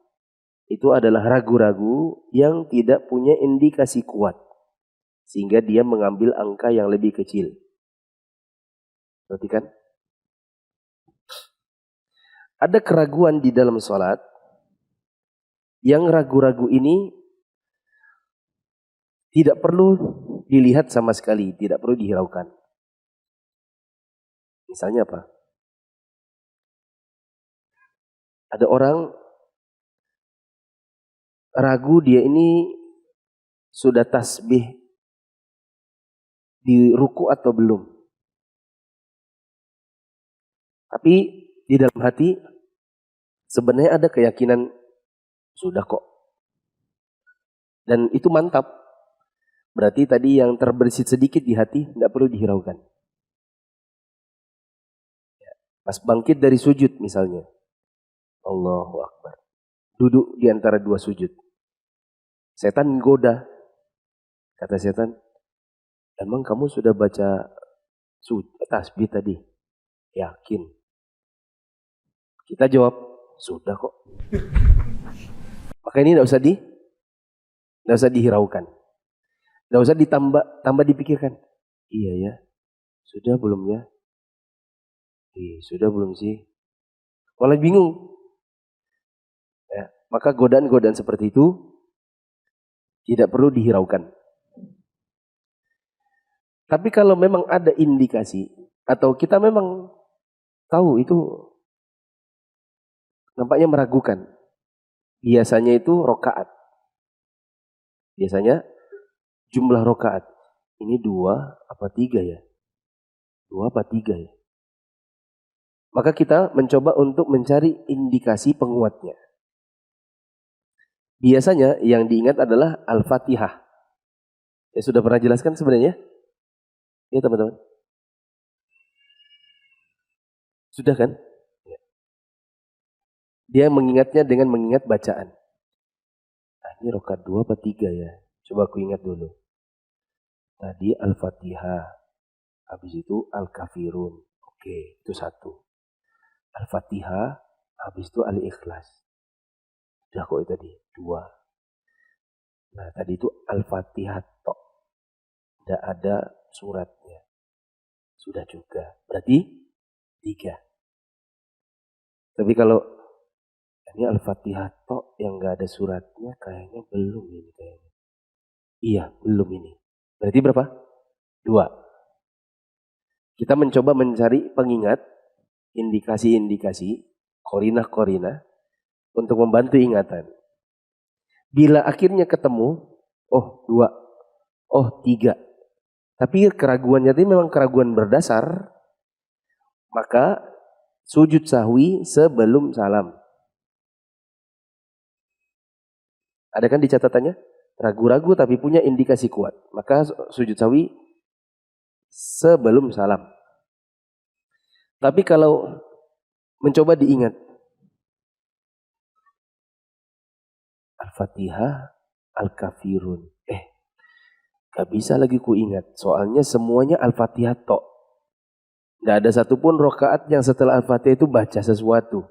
itu adalah ragu-ragu yang tidak punya indikasi kuat, sehingga dia mengambil angka yang lebih kecil. Perhatikan. Ada keraguan di dalam sholat Yang ragu-ragu ini tidak perlu dilihat sama sekali, tidak perlu dihiraukan. Misalnya apa? Ada orang ragu dia ini sudah tasbih di ruku atau belum. Tapi di dalam hati sebenarnya ada keyakinan sudah kok. Dan itu mantap. Berarti tadi yang terbersit sedikit di hati tidak perlu dihiraukan. Pas bangkit dari sujud misalnya. Allahu Akbar. Duduk di antara dua sujud. Setan goda. Kata setan, emang kamu sudah baca tasbih tadi? Yakin? Kita jawab, sudah kok. Maka ini tidak usah dihiraukan. Tidak usah tambah dipikirkan. Iya ya, sudah belum ya? Sudah belum sih? Malah bingung. Ya, maka godaan-godaan seperti itu tidak perlu dihiraukan. Tapi kalau memang ada indikasi atau kita memang tahu itu nampaknya meragukan. Biasanya itu rokaat. Biasanya jumlah rokaat. Ini 2 apa 3 ya? 2 apa 3 ya? Maka kita mencoba untuk mencari indikasi penguatnya. Biasanya yang diingat adalah Al-Fatihah. Ya sudah pernah jelaskan sebenarnya? Ya teman-teman. Sudah kan? Ya. Dia mengingatnya dengan mengingat bacaan. Ini rokaat 2 apa 3 ya? Coba aku ingat dulu. Tadi Al-Fatihah. Habis itu Al-Kafirun. Oke, itu 1. Al-Fatihah. Habis itu Al-Ikhlas. Sudah kok itu tadi? 2. Nah tadi itu Al-Fatihah tok. Tidak ada suratnya. Sudah juga. Berarti 3. Tapi kalau ini Al-Fatihah tok yang gak ada suratnya kayaknya belum ini kayaknya. Iya, belum ini. Berarti berapa? 2. Kita mencoba mencari pengingat, indikasi-indikasi, korinah-korinah untuk membantu ingatan. Bila akhirnya ketemu, oh 2, oh 3. Tapi keraguannya itu memang keraguan berdasar, maka sujud sahwi sebelum salam. Ada kan di catatannya? Ragu-ragu tapi punya indikasi kuat. Maka sujud sahwi sebelum salam. Tapi kalau mencoba diingat. Al-Fatihah, Al-Kafirun. Gak bisa lagi ku ingat. Soalnya semuanya Al-Fatihah tok. Gak ada satupun rokaat yang setelah Al-Fatihah itu baca sesuatu.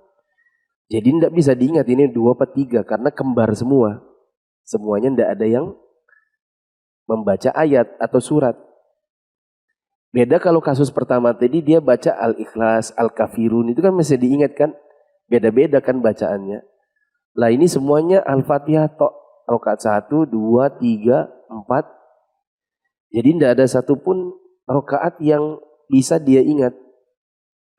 Jadi tidak bisa diingat ini 2 apa 3 karena kembar semua. Semuanya tidak ada yang membaca ayat atau surat. Beda kalau kasus pertama tadi dia baca Al-Ikhlas, Al-Kafirun itu kan masih diingat kan. Beda-beda kan bacaannya. Lah ini semuanya Al-Fatihah tok. Rokaat 1, 2, 3, 4. Jadi tidak ada satupun rokaat yang bisa dia ingat.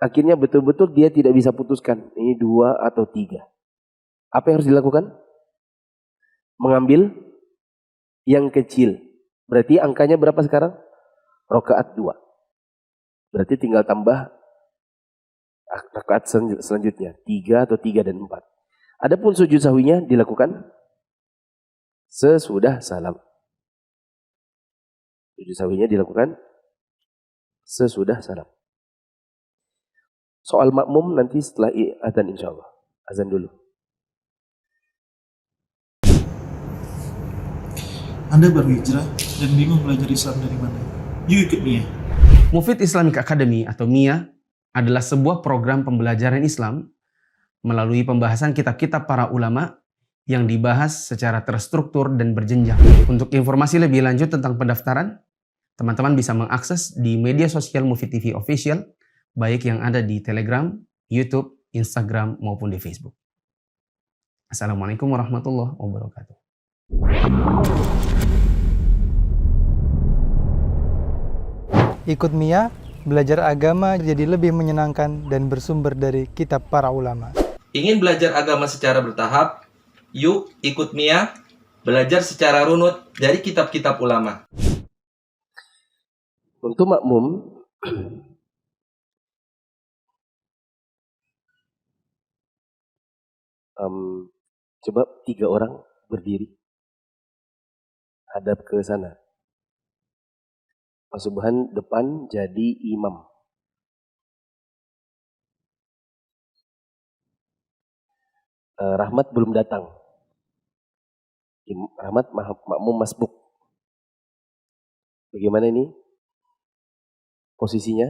Akhirnya betul-betul dia tidak bisa putuskan. Ini 2 atau 3. Apa yang harus dilakukan? Mengambil yang kecil. Berarti angkanya berapa sekarang? Rokaat 2. Berarti tinggal tambah rokaat selanjutnya. 3 atau 3 dan 4. Adapun sujud sahwinya dilakukan sesudah salam. Sujud sahwinya dilakukan sesudah salam. Soal makmum nanti setelah azan insyaallah. Azan dulu.
Anda baru hijrah dan bingung belajar Islam dari mana? Yuk ikut MIA.
Mufid Islamic Academy atau MIA adalah sebuah program pembelajaran Islam melalui pembahasan kitab-kitab para ulama yang dibahas secara terstruktur dan berjenjang. Untuk informasi lebih lanjut tentang pendaftaran, teman-teman bisa mengakses di media sosial Mufid TV Official, baik yang ada di Telegram, YouTube, Instagram, maupun di Facebook. Assalamualaikum warahmatullahi wabarakatuh.
Ikut Mia, belajar agama jadi lebih menyenangkan dan bersumber dari kitab para ulama.
Ingin belajar agama secara bertahap? Yuk ikut Mia, belajar secara runut dari kitab-kitab ulama.
Untuk makmum, coba 3 orang berdiri, hadap ke sana. Pak Subhan depan jadi imam. Rahmat belum datang. Rahmat makmum masbuk. Bagaimana ini posisinya?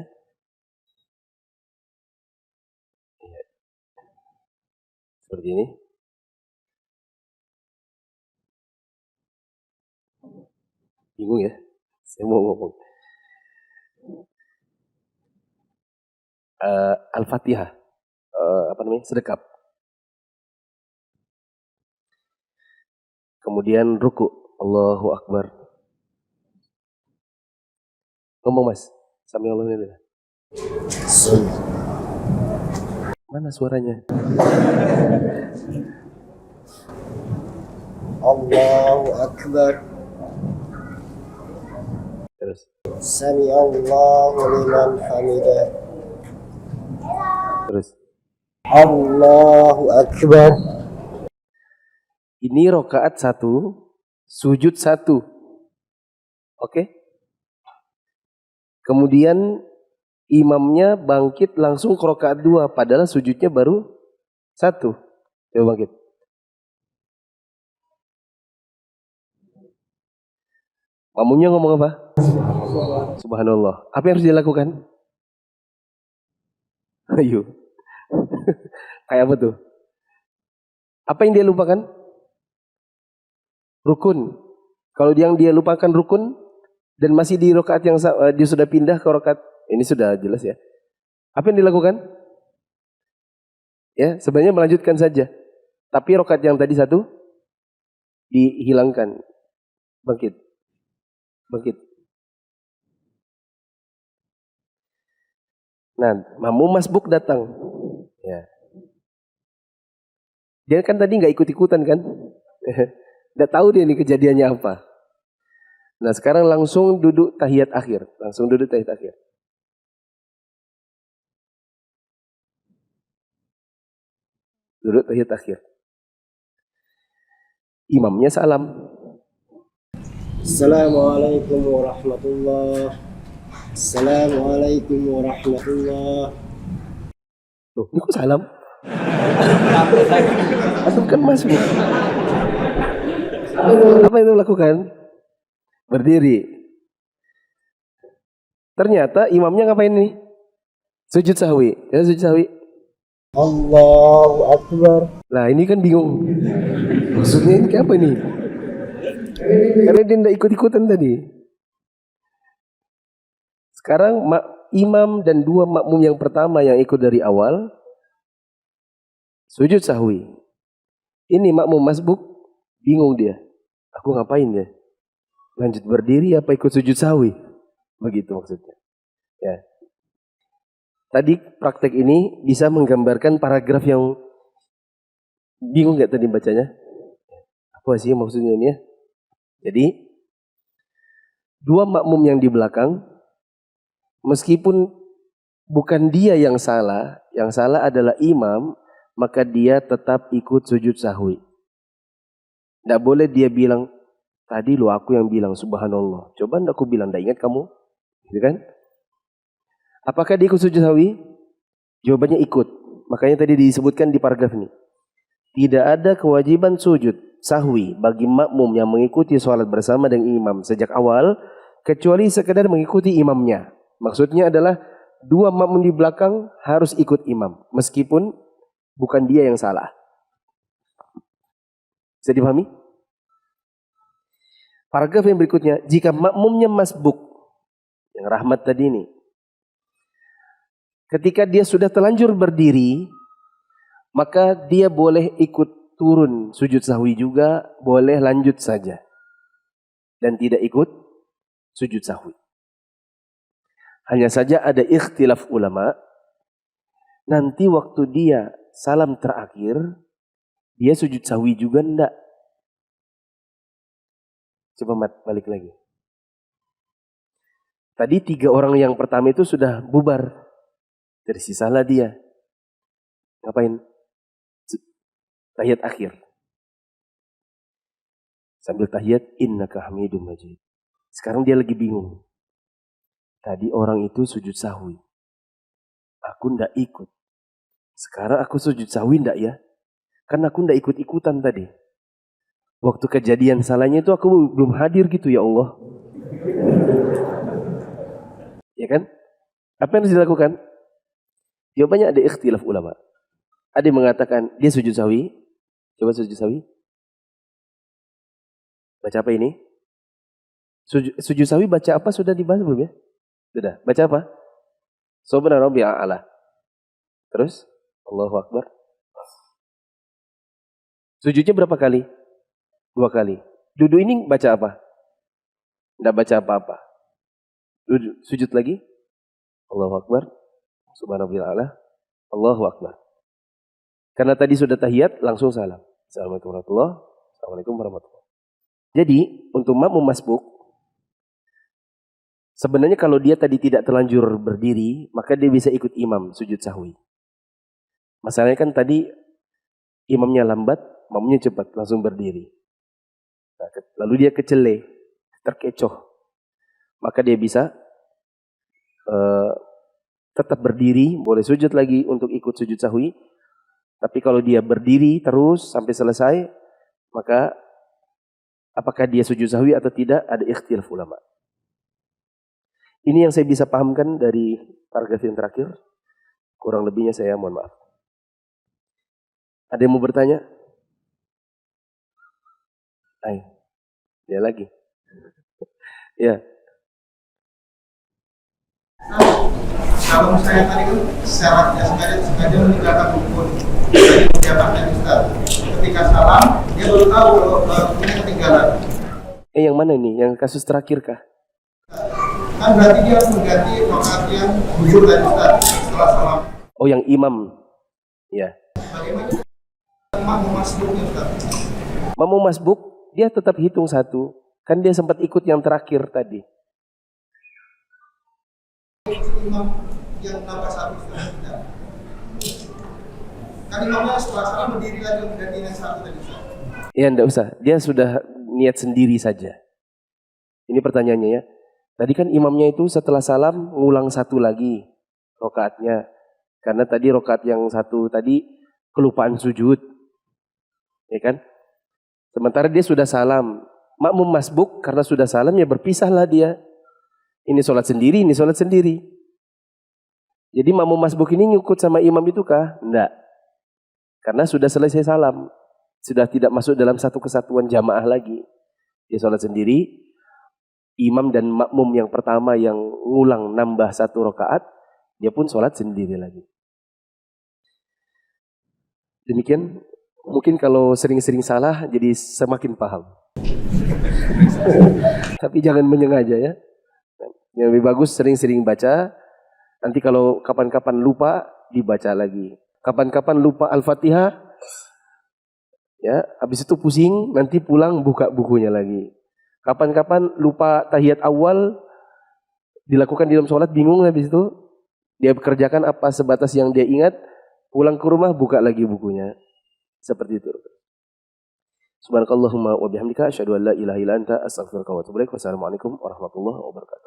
Ya. Seperti ini. Bingung ya? Saya mau ngomong. Al-Fatihah. Sedekap. Kemudian ruku. Allahu Akbar. Ngomong mas. Sami Allah ini. Mana suaranya?
Allahu Akbar.
Terus.
Sami Allahu liman hamidah.
Terus.
Allahu Akbar.
Ini rokaat 1, sujud 1. Oke? Kemudian imamnya bangkit langsung ke rokaat 2, padahal sujudnya baru 1. Coba bangkit. Makmumnya ngomong apa? Subhanallah. Apa yang harus dilakukan? Ayo. Kayak apa tuh? Apa yang dia lupakan? Rukun. Kalau yang dia lupakan rukun dan masih di rakaat yang dia sudah pindah ke rakaat ini sudah jelas ya. Apa yang dilakukan? Ya, sebenarnya melanjutkan saja. Tapi rakaat yang tadi 1 dihilangkan. Bangkit. Bangkit. Nah, makmum masbuk datang. Ya. Dia kan tadi nggak ikut-ikutan kan? Nggak tahu dia ini kejadiannya apa. Nah sekarang langsung duduk tahiyat akhir. Langsung duduk tahiyat akhir. Duduk tahiyat akhir. Imamnya salam.
Assalamualaikum warahmatullahi. Assalamualaikum warahmatullahi.
Loh, ini kok salam? Atau kan masuk? Apa yang itu lakukan? Berdiri. Ternyata imamnya ngapain nih? Sujud sahwi. Ya, sujud sahwi.
Allahu Akbar.
Lah ini kan bingung. Maksudnya ini kayak apa nih? Karena dia tidak ikut-ikutan tadi. Sekarang imam dan 2 makmum yang pertama yang ikut dari awal sujud sahwi. Ini makmum masbuk bingung dia. Aku ngapain ya? Lanjut berdiri apa ikut sujud sahwi? Begitu maksudnya. Ya. Tadi praktek ini bisa menggambarkan paragraf yang bingung nggak tadi bacanya? Apa sih maksudnya ini ya? Jadi 2 makmum yang di belakang meskipun bukan dia yang salah adalah imam, maka dia tetap ikut sujud sahwi. Tidak boleh dia bilang, tadi lu aku yang bilang subhanallah. Coba ndak aku bilang, ndak ingat kamu? Gitu kan? Apakah dia ikut sujud sahwi? Jawabannya ikut. Makanya tadi disebutkan di paragraf ini. Tidak ada kewajiban sujud sahwi bagi makmum yang mengikuti sholat bersama dengan imam sejak awal, kecuali sekedar mengikuti imamnya. Maksudnya adalah 2 makmum di belakang harus ikut imam, meskipun bukan dia yang salah. Bisa dipahami? Paragraf yang berikutnya, jika makmumnya masbuk, yang Rahmat tadi ini, ketika dia sudah terlanjur berdiri, maka dia boleh ikut turun sujud sahwi juga, boleh lanjut saja. Dan tidak ikut sujud sahwi. Hanya saja ada ikhtilaf ulama, nanti waktu dia salam terakhir, dia sujud sahwi juga enggak? Coba Mat, balik lagi. Tadi 3 orang yang pertama itu sudah bubar. Tersisalah dia. Ngapain? Tahiyat akhir. Sambil tahiyat, innaka hamidum majid. Sekarang dia lagi bingung. Tadi orang itu sujud sahwi. Aku ndak ikut. Sekarang aku sujud sahwi ndak ya? Kan aku ndak ikut-ikutan tadi. Waktu kejadian salahnya itu aku belum hadir gitu ya Allah. Ya kan? Apa yang harus dilakukan? Jawabannya ada ikhtilaf ulama. Ada yang mengatakan dia sujud sahwi. Coba sujud sahwi. Baca apa ini? Sujud sahwi baca apa sudah dibahas belum ya? Sudah. Baca apa? Subhana rabbiyal a'la. Terus Allahu Akbar. Sujudnya berapa kali? 2 kali. Duduk ini baca apa? Tidak baca apa-apa. Sujud lagi. Allahu Akbar. Subhanallah a'la. Allahu Akbar. Karena tadi sudah tahiyat, langsung salam. Assalamualaikum warahmatullahi wabarakatuh. Assalamualaikum warahmatullahi wabarakatuh. Jadi, untuk makmum masbuk, sebenarnya kalau dia tadi tidak terlanjur berdiri, maka dia bisa ikut imam sujud sahwi. Masalahnya kan tadi imamnya lambat, makmumnya cepat, langsung berdiri. Nah, lalu dia kecele, terkecoh. Maka dia bisa tetap berdiri, boleh sujud lagi untuk ikut sujud sahwi. Tapi kalau dia berdiri terus sampai selesai, maka apakah dia sujud sahwi atau tidak, ada ikhtilaf ulama. Ini yang saya bisa pahamkan dari paragraf yang terakhir. Kurang lebihnya saya mohon maaf. Ada yang mau bertanya? Ayo, dia lagi. Ya.
Kalau misalnya tadi kan syaratnya sengaja meninggalkan rukun, tadi menjabatkan Ustaz. Ketika salam, dia baru tahu kalau rukunnya ketinggalan.
Yang mana ini? Yang kasus terakhir kah?
Kan berarti dia mengganti rakaat yang gugur tadi Ustaz setelah salam.
Oh, yang imam. Ya.
Bagaimana makmum masbuknya Ustaz?
Makmum masbuk, dia tetap hitung 1. Kan dia sempat ikut yang terakhir tadi.
Imam yang nambah 1 Ustaz. Kan imamnya setelah salam berdiri lagi mengganti yang 1 tadi Ustaz.
Ya, enggak usah. Dia sudah niat sendiri saja. Ini pertanyaannya ya. Tadi kan imamnya itu setelah salam ngulang 1 lagi rokaatnya. Karena tadi rokaat yang 1 tadi kelupaan sujud. Ya kan? Sementara dia sudah salam. Makmum masbuk karena sudah salam ya berpisahlah dia. Ini sholat sendiri, ini sholat sendiri. Jadi makmum masbuk ini ngikut sama imam itu kah? Enggak. Karena sudah selesai salam. Sudah tidak masuk dalam satu kesatuan jamaah lagi. Dia sholat sendiri. Imam dan makmum yang pertama yang ngulang nambah 1 rakaat, dia pun sholat sendiri lagi. Demikian, mungkin kalau sering-sering salah jadi semakin paham. Tapi jangan menyengaja ya. Yang lebih bagus sering-sering baca. Nanti kalau kapan-kapan lupa, dibaca lagi. Kapan-kapan lupa Al-Fatihah, ya, habis itu pusing, nanti pulang buka bukunya lagi. Kapan-kapan lupa tahiyat awal, dilakukan di dalam sholat, bingung habis itu, dia bekerjakan apa sebatas yang dia ingat, pulang ke rumah buka lagi bukunya. Seperti itu. Subhanakallahumma wa bihamdika asyhadu an la ilaha illa anta astaghfiruka wa atubu ilaik. Wassalamualaikum warahmatullahi wabarakatuh.